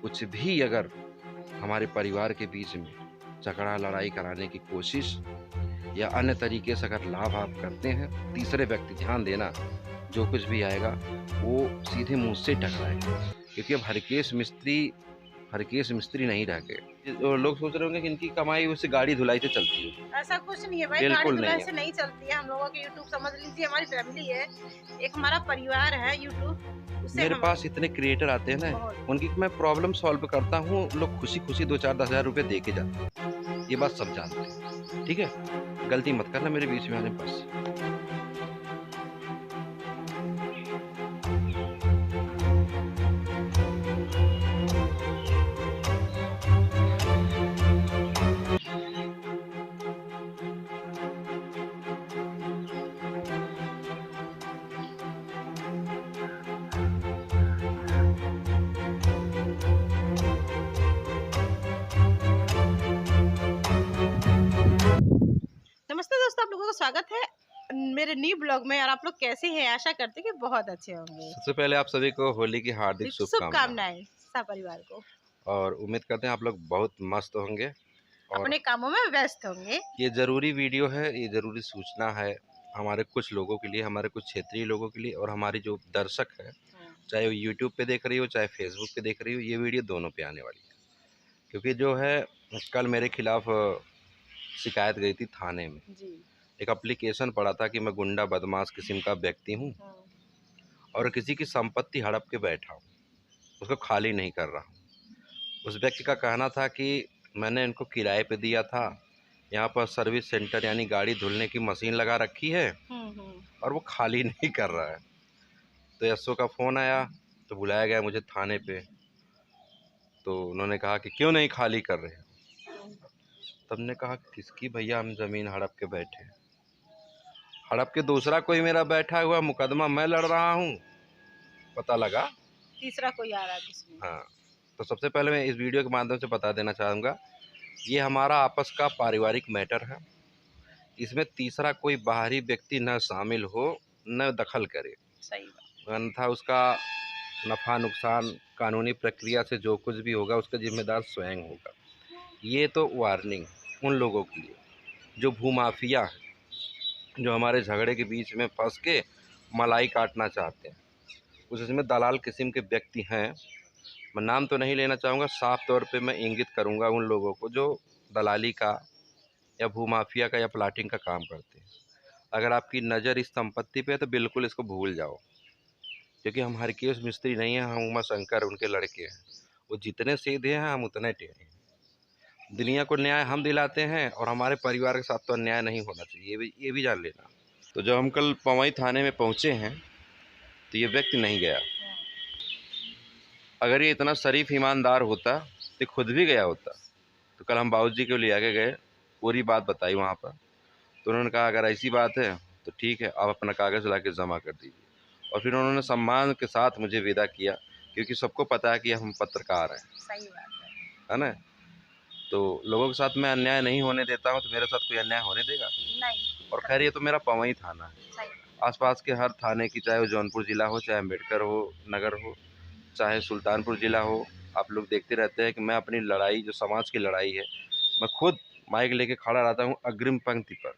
कुछ भी अगर हमारे परिवार के बीच में झगड़ा लड़ाई कराने की कोशिश या अन्य तरीके से अगर लाभ आप करते हैं, तीसरे व्यक्ति ध्यान देना, जो कुछ भी आएगा वो सीधे मुँह से टकराएगा। क्योंकि अब हरकेश मिस्त्री नहीं रह गए। लोग सोच रहे होंगे कि इनकी कमाई उससे गाड़ी धुलाई से चलती है। ऐसा कुछ नहीं है भाई, गाड़ी बिल्कुल नहीं धुलाई है। से नहीं चलती है। हम लोगों की यूट्यूब समझ लीजिए हमारी फैमिली है, एक हमारा परिवार है यूट्यूब, उससे मेरे हम पास इतने क्रिएटर आते हैं ना, उनकी मैं प्रॉब्लम सॉल्व करता हूँ, लोग खुशी खुशी 2-4-10 हज़ार रुपये दे के जाते हैं। ये बात सब जानते हैं, ठीक है? गलती मत करना मेरे बीच में आने बस। नमस्ते दोस्तों, आप लोगों का स्वागत है मेरे न्यू ब्लॉग में। और आप लोग कैसे हैं? आशा करते हैं कि बहुत अच्छे होंगे। सबसे पहले आप सभी को होली की हार्दिक शुभकामनाएं शुभकामनाएं सब परिवार को। और उम्मीद करते हैं आप लोग बहुत मस्त होंगे और अपने कामों में व्यस्त होंगे। ये ज़रूरी वीडियो है, ये ज़रूरी सूचना है हमारे कुछ लोगों के लिए, हमारे कुछ क्षेत्रीय लोगों के लिए और हमारी जो दर्शक है, चाहे वो यूट्यूब पे देख रही हो चाहे फेसबुक पे देख रही हो, ये वीडियो दोनों पे आने वाली है। क्योंकि जो है कल मेरे खिलाफ शिकायत गई थी थाने में। जी। एक एप्लीकेशन पड़ा था कि मैं गुंडा बदमाश किस्म का व्यक्ति हूँ और किसी की संपत्ति हड़प के बैठा हूँ, उसको खाली नहीं कर रहा हूँ। उस व्यक्ति का कहना था कि मैंने इनको किराए पे दिया था, यहाँ पर सर्विस सेंटर यानी गाड़ी धुलने की मशीन लगा रखी है और वो खाली नहीं कर रहा है। तो एसओ का फ़ोन आया तो बुलाया गया मुझे थाने पे। तो उन्होंने कहा कि क्यों नहीं खाली कर रहे हो? तब ने कहा किसकी भैया हम ज़मीन हड़प के बैठे, हड़प के दूसरा कोई मेरा बैठा हुआ, मुकदमा मैं लड़ रहा हूँ, पता लगा तीसरा कोई आ रहा है इसमें। हाँ। तो सबसे पहले मैं इस वीडियो के माध्यम से बता देना चाहूँगा, ये हमारा आपस का पारिवारिक मैटर है। इसमें तीसरा कोई बाहरी व्यक्ति न शामिल हो, न दखल करे। सही बात। अन्यथा उसका नफ़ा नुकसान कानूनी प्रक्रिया से जो कुछ भी होगा उसका जिम्मेदार स्वयं होगा। ये तो वार्निंग उन लोगों के लिए जो भूमाफिया है, जो हमारे झगड़े के बीच में फंस के मलाई काटना चाहते हैं। कुछ इसमें दलाल किस्म के व्यक्ति हैं, मैं नाम तो नहीं लेना चाहूँगा, साफ तौर पे मैं इंगित करूँगा उन लोगों को जो दलाली का या भूमाफिया का या प्लाटिंग का काम करते हैं। अगर आपकी नज़र इस संपत्ति पे है तो बिल्कुल इसको भूल जाओ, क्योंकि हम हरकेश मिस्त्री नहीं हैं, हम उमा शंकर उनके लड़के हैं। वो जितने सीधे हैं हम उतने टेढ़े हैं। दुनिया को न्याय हम दिलाते हैं और हमारे परिवार के साथ तो अन्याय नहीं होना चाहिए, ये भी जान लेना। तो जब हम कल पवई थाने में पहुँचे हैं तो ये व्यक्ति नहीं गया। अगर ये इतना शरीफ ईमानदार होता तो खुद भी गया होता। तो कल हम बाबूजी को ले आके गए, पूरी बात बताई वहाँ पर। तो उन्होंने कहा अगर ऐसी बात है तो ठीक है, आप अपना कागज़ ला के जमा कर दीजिए। और फिर उन्होंने सम्मान के साथ मुझे विदा किया, क्योंकि सबको पता है कि हम पत्रकार हैं। सही बात है ना? तो लोगों के साथ मैं अन्याय नहीं होने देता हूँ, तो मेरे साथ कोई अन्याय होने देगा नहीं। और खैर ये तो मेरा पवई थाना है। आसपास के हर थाने की, चाहे वो जौनपुर ज़िला हो, चाहे अम्बेडकर हो नगर हो, चाहे सुल्तानपुर ज़िला हो, आप लोग देखते रहते हैं कि मैं अपनी लड़ाई, जो समाज की लड़ाई है, मैं खुद माइक लेके खड़ा रहता हूँ अग्रिम पंक्ति पर,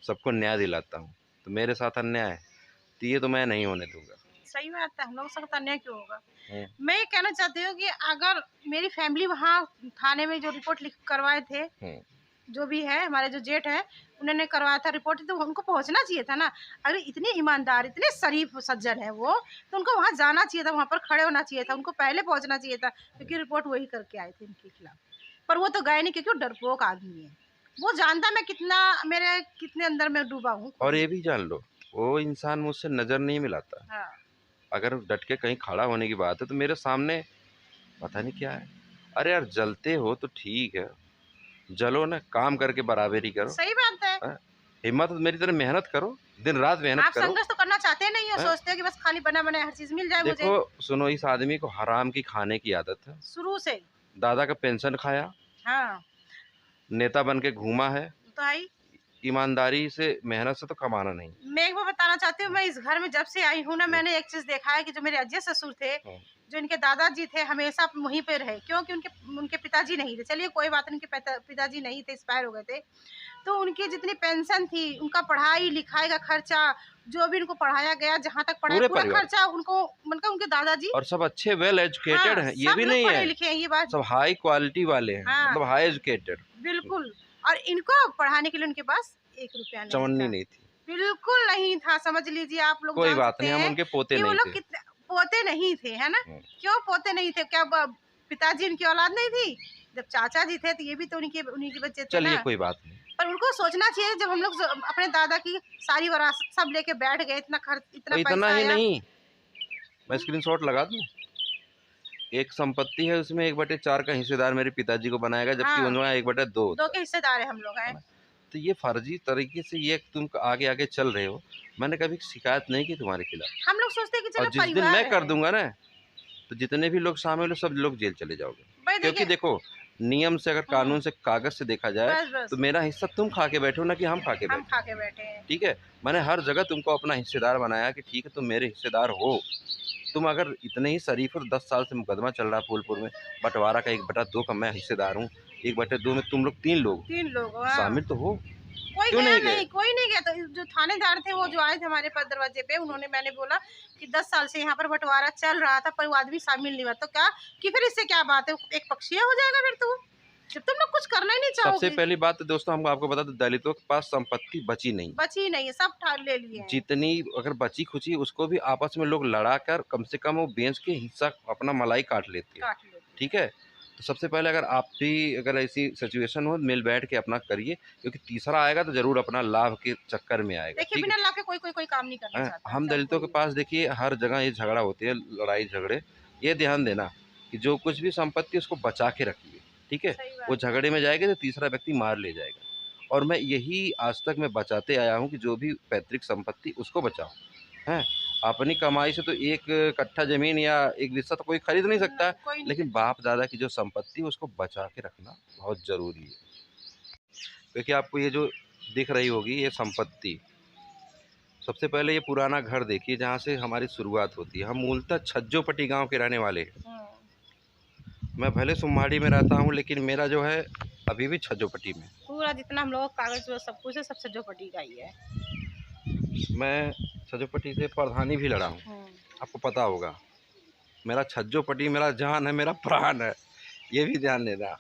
सबको न्याय दिलाता हूँ। तो मेरे साथ अन्याय है तो ये तो मैं नहीं होने दूंगा। सही बात है, हम लोग के साथ अन्याय क्यों होगा? मैं ये कहना चाहती हूँ कि अगर मेरी फैमिली वहाँ थाने में जो रिपोर्ट लिख करवाए थे, जो भी है हमारे जो जेठ है उन्होंने करवाया था रिपोर्ट, तो उनको पहुंचना चाहिए था ना। अगर इतने ईमानदार इतने शरीफ सज्जन है वो, तो उनको वहाँ जाना चाहिए था, वहाँ पर खड़े होना चाहिए था, उनको पहले पहुंचना चाहिए था, क्योंकि रिपोर्ट वही करके आए थे इनके खिलाफ। पर वो तो गए नहीं, क्योंकि वो डरपोक आदमी है। वो जानता मैं कितने अंदर में डूबा हूँ। और ये भी जान लो, वो इंसान मुझसे नज़र नहीं मिलाता। हाँ। अगर डट के कहीं खड़ा होने की बात है तो मेरे सामने पता नहीं क्या है। अरे यार, जलते हो तो ठीक है, जलो ना, काम करके बराबरी करो। सही बात है। हिम्मत मेरी तरह मेहनत करो, दिन रात मेहनत आप करो। संघर्ष तो करना चाहते नहीं हो, सोचते हो कि बस खाली बना बना हर चीज मिल जाए मुझे। देखो सुनो, इस आदमी को हराम की खाने की आदत है शुरू से। दादा का पेंशन खाया, हाँ। नेता बन के घूमा है, तो आई ईमानदारी से, मेहनत से तो कमाना नहीं। मैं एक बार बताना चाहती हूँ, मैं इस घर में जब से आई हूँ ना, मैंने एक चीज देखा है कि जो मेरे अजय ससुर थे, जो इनके दादाजी थे, हमेशा वहीं पे रहे, क्योंकि उनके पिताजी नहीं थे। चलिए कोई बात नहीं, उनके पिताजी नहीं थे, एक्सपायर हो गए थे, तो उनकी जितनी पेंशन थी, उनका पढ़ाई लिखाई का खर्चा, जो भी उनको पढ़ाया गया, जहाँ तक पढ़ाया, पूरा खर्चा उनको, मतलब उनके दादाजी, और सब अच्छे वेल एजुकेटेड हैं, ये भी नहीं है, लिखे हैं, ये बात सब हाई क्वालिटी वाले हैं, मतलब हाई एजुकेटेड, बिल्कुल। और इनको पढ़ाने के लिए उनके पास 1 रुपया नहीं थी, बिल्कुल नहीं था। समझ लीजिए आप लोग, कोई बात नहीं, हम उनके पोते नहीं थे। कितने पोते नहीं थे, है ना? क्यों पोते नहीं थे? क्या पिताजी इनकी औलाद नहीं थी? जब चाचा जी थे तो ये भी तो उन्हीं के बच्चे थे। चलिए कोई बात नहीं, पर उनको सोचना चाहिए, जब हम लोग अपने दादा की सारी विरासत सब लेके बैठ गए, इतना खर्च, इतना ही नहीं, मैं स्क्रीनशॉट लगा दूं। एक संपत्ति है, उसमें 1/4 का हिस्सेदार मेरे पिताजी को बनाएगा, जबकि उन्होंने 1/2 के हिस्सेदार है हम लोग हैं। तो ये फर्जी तरीके से ये तुम आगे चल रहे हो। मैंने कभी शिकायत नहीं की तुम्हारे खिलाफ। हम लोग सोचते हैं कि चलो, और जिस दिन मैं कर दूंगा ना, तो जितने भी लोग शामिल हो, सब लोग जेल चले जाओगे। क्योंकि देखो, नियम से, अगर कानून से, कागज से देखा जाए, तो मेरा हिस्सा तुम खा के बैठो ना कि हम खा के बैठे। ठीक है, मैंने हर जगह तुमको अपना हिस्सेदार बनाया कि ठीक है तुम मेरे हिस्सेदार हो। तुम अगर इतने ही शरीफ हो, 10 साल से मुकदमा चल रहा है फूलपुर में, बंटवारा का 1/2 का मैं हिस्सेदार हूँ, 1/2 में तुम लोग 3 लोग शामिल तो हो। कोई क्यों नहीं गया? कोई नहीं गया। तो जो थानेदार थे, वो जो आए थे हमारे पास दरवाजे पे, उन्होंने, मैंने बोला कि 10 साल से यहाँ पर बंटवारा चल रहा था, पर वो आदमी शामिल नहीं हुआ, तो क्या कि फिर इससे क्या बात है, एक पक्षीय हो जाएगा फिर तो, जब तुम लोग कुछ करना ही नहीं चाहोगे। सबसे पहली बात तो दोस्तों, हम आपको बता दें, दलितों के पास संपत्ति बची नहीं है, सब ले लिए। जितनी अगर बची खुची, उसको भी आपस में लोग लड़ा कर कम से कम वो बेच के हिस्सा अपना मलाई काट लेते हैं। ठीक है, तो सबसे पहले अगर आप भी अगर ऐसी सिचुएशन हो, मिल बैठ के अपना करिए, क्योंकि तीसरा आएगा तो जरूर अपना लाभ के चक्कर में आएगा। देखिए, बिना लाभ के कोई काम नहीं करना चाहता। हम दलितों के पास देखिए हर जगह ये झगड़ा होती है, लड़ाई झगड़े। ये ध्यान देना कि जो कुछ भी संपत्ति, उसको बचा के रखिए। ठीक है, वो झगड़े में जाएगा तो तीसरा व्यक्ति मार ले जाएगा। और मैं यही आज तक मैं बचाते आया हूँ कि जो भी पैतृक संपत्ति, उसको बचाओ। हैं, अपनी कमाई से तो 1 कट्ठा जमीन या 1 बिस्सा तो कोई खरीद नहीं सकता, लेकिन बाप दादा की जो संपत्ति, उसको बचा के रखना बहुत ज़रूरी है। क्योंकि आपको ये जो दिख रही होगी ये संपत्ति, सबसे पहले ये पुराना घर देखिए, जहाँ से हमारी शुरुआत होती है। हम मूलतः छज्जोपट्टी गांव के रहने वाले हैं। मैं भले सुमाड़ी में रहता हूँ, लेकिन मेरा जो है अभी भी छज्जोपट्टी में। पूरा जितना हम लोग कागज सब कुछ है, सब छज्जोपट्टी का ही है। मैं छज्जोपट्टी से प्रधानी भी लड़ा हूँ, आपको पता होगा। मेरा छज्जोपट्टी मेरा जान है, मेरा प्राण है, ये भी ध्यान देना।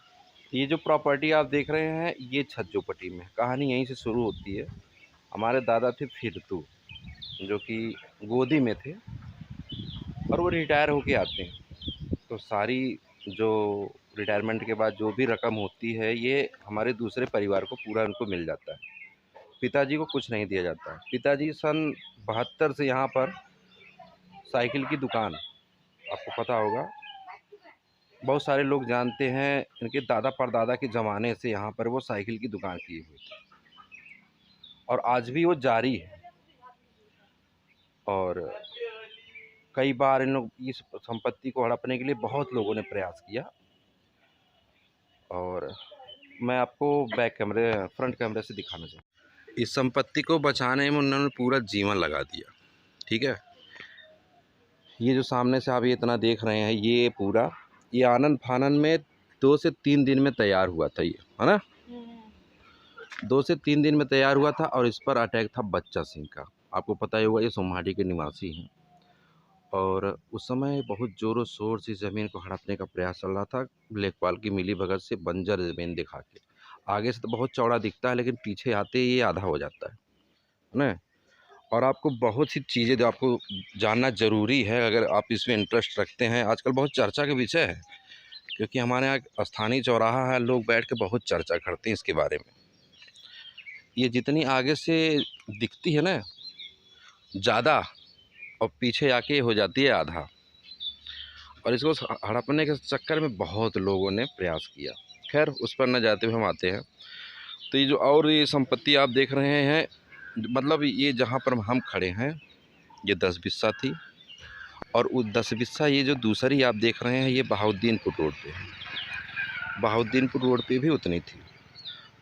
ये जो प्रॉपर्टी आप देख रहे हैं, ये छज्जोपट्टी में, कहानी यहीं से शुरू होती है। हमारे दादा थे फिरतू, जो कि गोदी में थे, और वो रिटायर होके आते हैं, तो सारी जो रिटायरमेंट के बाद जो भी रकम होती है, ये हमारे दूसरे परिवार को पूरा उनको मिल जाता है। पिताजी को कुछ नहीं दिया जाता है। पिताजी सन 72 से यहाँ पर साइकिल की दुकान, आपको पता होगा, बहुत सारे लोग जानते हैं, इनके दादा परदादा के ज़माने से यहाँ पर वो साइकिल की दुकान किए हुए थे, और आज भी वो जारी है। और कई बार इन लोग इस संपत्ति को हड़पने के लिए बहुत लोगों ने प्रयास किया, और मैं आपको फ्रंट कैमरे से दिखाना चाहूँ। इस संपत्ति को बचाने में उन्होंने पूरा जीवन लगा दिया। ठीक है, ये जो सामने से आप ये इतना देख रहे हैं, ये पूरा, ये आनंद फानन में 2 से 3 दिन में तैयार हुआ था, ये है ना, 2 से 3 दिन में तैयार हुआ था। और इस पर अटैक था बच्चा सिंह का, आपको पता ही होगा, ये सोमहाटी के निवासी हैं। और उस समय बहुत ज़ोरों शोर से ज़मीन को हड़पने का प्रयास चल रहा था, लेखपाल की मिली भगत से बंजर ज़मीन दिखा के। आगे से तो बहुत चौड़ा दिखता है, लेकिन पीछे आते ही ये आधा हो जाता है ना। और आपको बहुत सी चीज़ें जो आपको जानना ज़रूरी है, अगर आप इसमें इंटरेस्ट रखते हैं। आजकल बहुत चर्चा का विषय है, क्योंकि हमारे यहाँ स्थानीय चौराहा है, लोग बैठ के बहुत चर्चा करते हैं इसके बारे में। ये जितनी आगे से दिखती है ना ज़्यादा, और पीछे आके हो जाती है आधा, और इसको हड़पने के चक्कर में बहुत लोगों ने प्रयास किया। खैर, उस पर न जाते हुए हम आते हैं। तो ये जो और ये संपत्ति आप देख रहे हैं, मतलब ये जहाँ पर हम खड़े हैं, ये 10 बिस्सा थी, और उस 10 बिस्सा ये जो दूसरी आप देख रहे हैं, ये बहाउद्दीनपुर रोड पे है। बहाउद्दीनपुर रोड पे भी उतनी थी।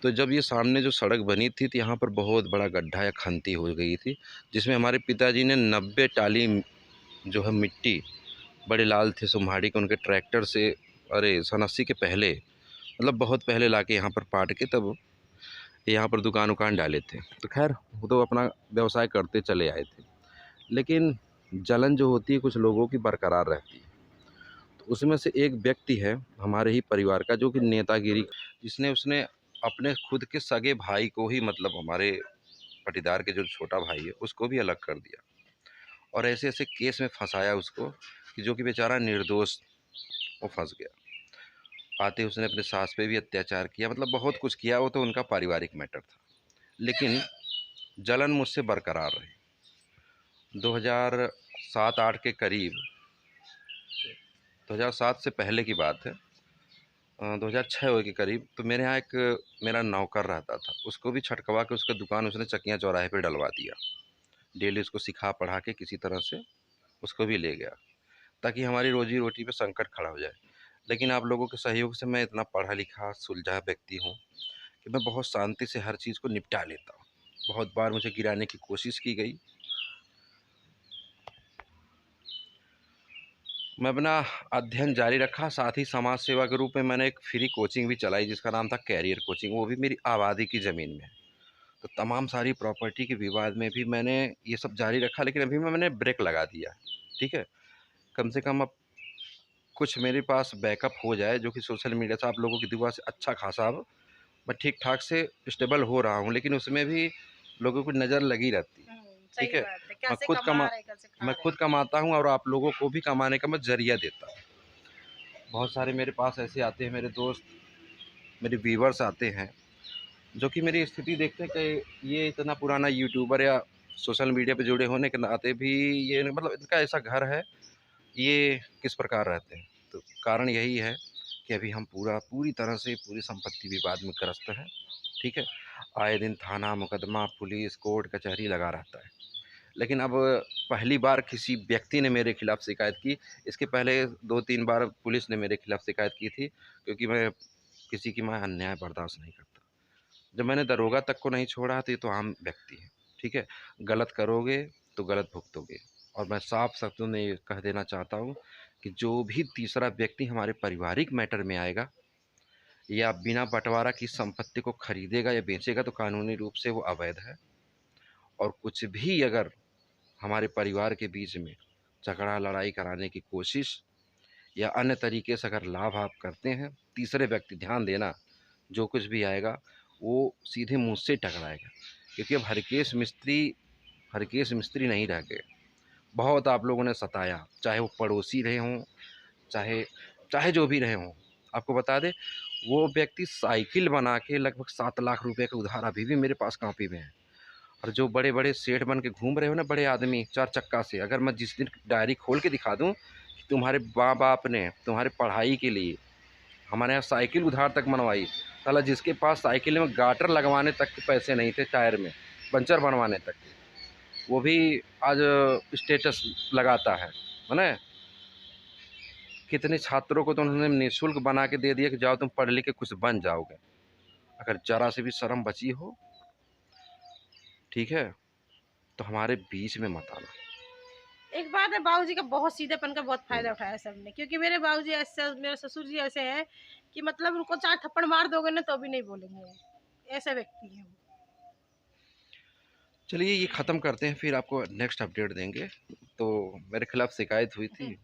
तो जब ये सामने जो सड़क बनी थी तो यहाँ पर बहुत बड़ा गड्ढा या खंती हो गई थी, जिसमें हमारे पिताजी ने 90 टाली जो है मिट्टी, बड़े लाल थे सुम्हाड़ी के, उनके ट्रैक्टर से, अरे सन 80 के पहले, मतलब बहुत पहले लाके यहाँ पर पाट के तब यहाँ पर दुकान उकान डाले थे। तो खैर वो तो अपना व्यवसाय करते चले आए थे, लेकिन जलन जो होती है कुछ लोगों की बरकरार रहती है। तो उसमें से एक व्यक्ति है हमारे ही परिवार का, जो कि नेतागिरी, जिसने उसने अपने खुद के सगे भाई को ही, मतलब हमारे पटीदार के जो छोटा भाई है उसको भी अलग कर दिया, और ऐसे ऐसे केस में फंसाया उसको कि जो कि बेचारा निर्दोष वो फंस गया। आते उसने अपने सास पे भी अत्याचार किया, मतलब बहुत कुछ किया। वो तो उनका पारिवारिक मैटर था, लेकिन जलन मुझसे बरकरार रही। 2007-8 के करीब, 2007 से पहले की बात है, 2006 के करीब, तो मेरे यहाँ एक मेरा नौकर रहता था, उसको भी छटकवा के उसका दुकान उसने चकियाँ चौराहे पे डलवा दिया। डेली उसको सिखा पढ़ा के किसी तरह से उसको भी ले गया, ताकि हमारी रोजी रोटी पे संकट खड़ा हो जाए। लेकिन आप लोगों के सहयोग से मैं इतना पढ़ा लिखा सुलझा व्यक्ति हूँ कि मैं बहुत शांति से हर चीज़ को निपटा लेता हूँ। बहुत बार मुझे गिराने की कोशिश की गई। मैं अपना अध्ययन जारी रखा, साथ ही समाज सेवा के रूप में मैंने एक फ्री कोचिंग भी चलाई जिसका नाम था कैरियर कोचिंग, वो भी मेरी आबादी की ज़मीन में। तो तमाम सारी प्रॉपर्टी के विवाद में भी मैंने ये सब जारी रखा, लेकिन अभी मैंने ब्रेक लगा दिया। ठीक है, कम से कम अब कुछ मेरे पास बैकअप हो जाए, जो कि सोशल मीडिया से आप लोगों की दुआ से अच्छा खासा अब मैं ठीक ठाक से स्टेबल हो रहा हूँ, लेकिन उसमें भी लोगों की नज़र लगी रहती है। ठीक है, मैं खुद कमाता हूँ और आप लोगों को भी कमाने का मैं जरिया देता हूँ। बहुत सारे मेरे पास ऐसे आते हैं, मेरे दोस्त, मेरे व्यूवर्स आते हैं, जो कि मेरी स्थिति देखते हैं कि ये इतना पुराना यूट्यूबर या सोशल मीडिया पे जुड़े होने के नाते भी ये, मतलब इनका ऐसा घर है, ये किस प्रकार रहते हैं। तो कारण यही है कि अभी हम पूरी तरह से पूरी संपत्ति विवाद में ग्रस्त हैं। ठीक है, आए दिन थाना मुकदमा पुलिस कोर्ट कचहरी लगा रहता है, लेकिन अब पहली बार किसी व्यक्ति ने मेरे खिलाफ़ शिकायत की। इसके पहले 2-3 बार पुलिस ने मेरे खिलाफ़ शिकायत की थी, क्योंकि मैं किसी की मैं अन्याय बर्दाश्त नहीं करता। जब मैंने दरोगा तक को नहीं छोड़ा तो ये तो आम व्यक्ति है। ठीक है, गलत करोगे तो गलत भुगतोगे। और मैं साफ शब्दों में ये कह देना चाहता हूँ कि जो भी तीसरा व्यक्ति हमारे पारिवारिक मैटर में आएगा या बिना बंटवारा की संपत्ति को खरीदेगा या बेचेगा, तो कानूनी रूप से वो अवैध है। और कुछ भी अगर हमारे परिवार के बीच में झगड़ा लड़ाई कराने की कोशिश या अन्य तरीके से अगर लाभ आप करते हैं, तीसरे व्यक्ति, ध्यान देना, जो कुछ भी आएगा वो सीधे मुझसे टकराएगा, क्योंकि अब हर केस मिस्त्री नहीं रह गए। बहुत आप लोगों ने सताया, चाहे वो पड़ोसी रहे हों, चाहे जो भी रहे हों। आपको बता दें, वो व्यक्ति साइकिल बना के लगभग 7 लाख रुपए का उधार अभी भी मेरे पास कॉपी में है। और जो बड़े बड़े सेठ बन के घूम रहे हो ना, बड़े आदमी 4 चक्का से, अगर मैं जिस दिन डायरी खोल के दिखा दूँ कि तुम्हारे माँ बाप ने तुम्हारे पढ़ाई के लिए हमारे यहाँ साइकिल उधार तक मनवाई, साला जिसके पास साइकिल में गाटर लगवाने तक के पैसे नहीं थे, टायर में पंचर बनवाने तक, वो भी आज स्टेटस लगाता है ना। कितने छात्रों को तो उन्होंने निःशुल्क बना के दे दिया कि जाओ तुम पढ़ लिख के कुछ बन जाओगे। अगर जरा से भी शर्म बची हो, ठीक है, तो हमारे बीच में मत आना। एक बात है, बाबूजी का बहुत सीधेपन का बहुत फायदा उठाया सबने, क्योंकि मेरे बाबूजी ऐसे, मेरे ससुर जी ऐसे हैं कि मतलब उनको 4 थप्पड़ मार दोगे ना तो भी नहीं बोलेंगे, ऐसे व्यक्ति हैं। चलिए ये ख़त्म करते हैं, फिर आपको नेक्स्ट अपडेट देंगे। तो मेरे खिलाफ़ शिकायत हुई थी,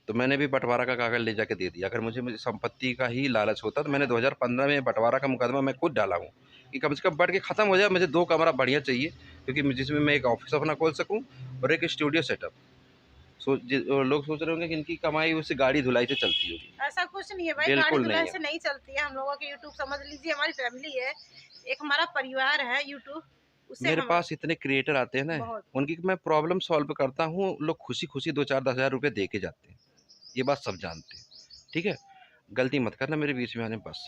तो मैंने भी बंटवारा का कागज़ ले जाके दे दिया। अगर मुझे संपत्ति का ही लालच होता तो मैंने 2015 में बंटवारा का मुकदमा मैं खुद डाला हूँ कि कम से कम बढ़ के ख़त्म हो जाए। मुझे 2 कमरा बढ़िया चाहिए, क्योंकि जिसमें मैं एक ऑफिस अपना खोल सकूँ और एक स्टूडियो सेटअप। लोग सोच रहे होंगे कि इनकी कमाई उससे गाड़ी धुलाई से चलती होगी। ऐसा कुछ नहीं है भाई, गाड़ी धुलाई से नहीं चलती है। हम लोगों के यूट्यूब समझ लीजिए हमारी फैमिली है, एक हमारा परिवार है यूट्यूब। मेरे पास इतने क्रिएटर आते हैं ना, उनकी मैं प्रॉब्लम सॉल्व करता हूँ, लोग खुशी 2-4-10 हज़ार रुपये दे के जाते हैं। ये बात सब जानते हैं। ठीक है, गलती मत करना मेरे बीच में आने, बस।